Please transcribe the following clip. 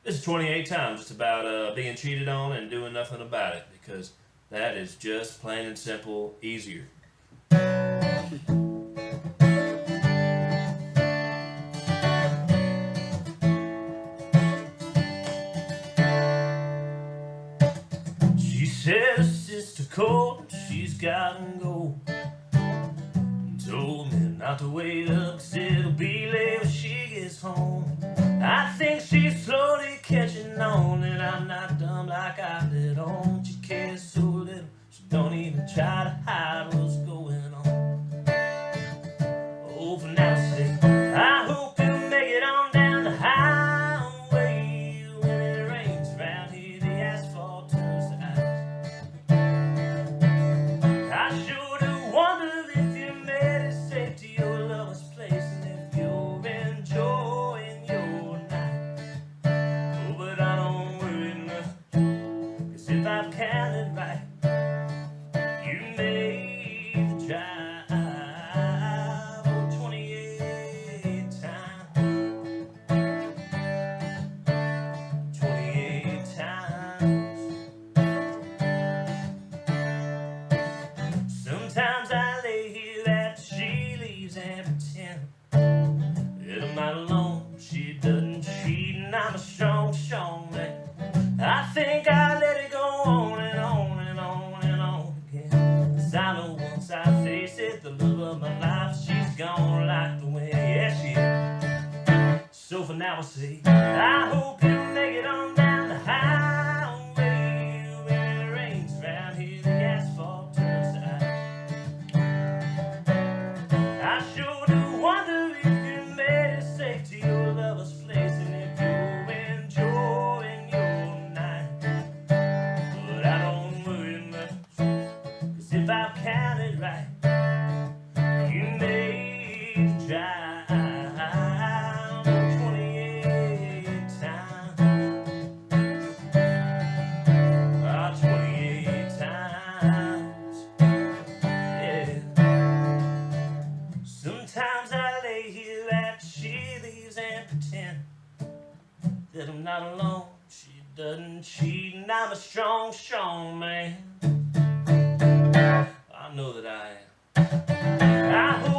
This is 28 times. It's about being cheated on and doing nothing about it because that is just plain and simple easier. She said her sister called and she's gotta go. Told me not to wait up, 'cause it'll be late when she gets home. I think she's slowly catching on, and I'm not dumb like I let on. She cares so little, she don't even try to hide what's going on. Oh, for now say, I hope you make it on down the highway. When it rains around here, the asphalt turns to ice. I sure do wonder if you made it safe to your lover's place, and if you're enjoying your night. Oh, but I don't worry much, 'cause if I've counted right, you made the drive 28 times. 28 times. Sometimes I lay here after she leaves and pretend that I'm not alone. She doesn't cheat and I'm a strong, strong man. I think I let it go on and on and on and on again. 'Cause I know once I face it, the love of my life, she's gone like the wind. Yeah, she is. So for now I say, I hope you make it on down the highway. When it rains around here, the asphalt turns to ice. I sure do wonder if you made it safe to your lover's place, and if you're enjoying your night. But I don't worry much, 'cause if I've counted right, you made the drive 28 times. 28 times. Yeah. Sometimes I lay here after she leaves and pretend that I'm not alone. She doesn't cheat and I'm a strong, strong man. I know that I am. I hope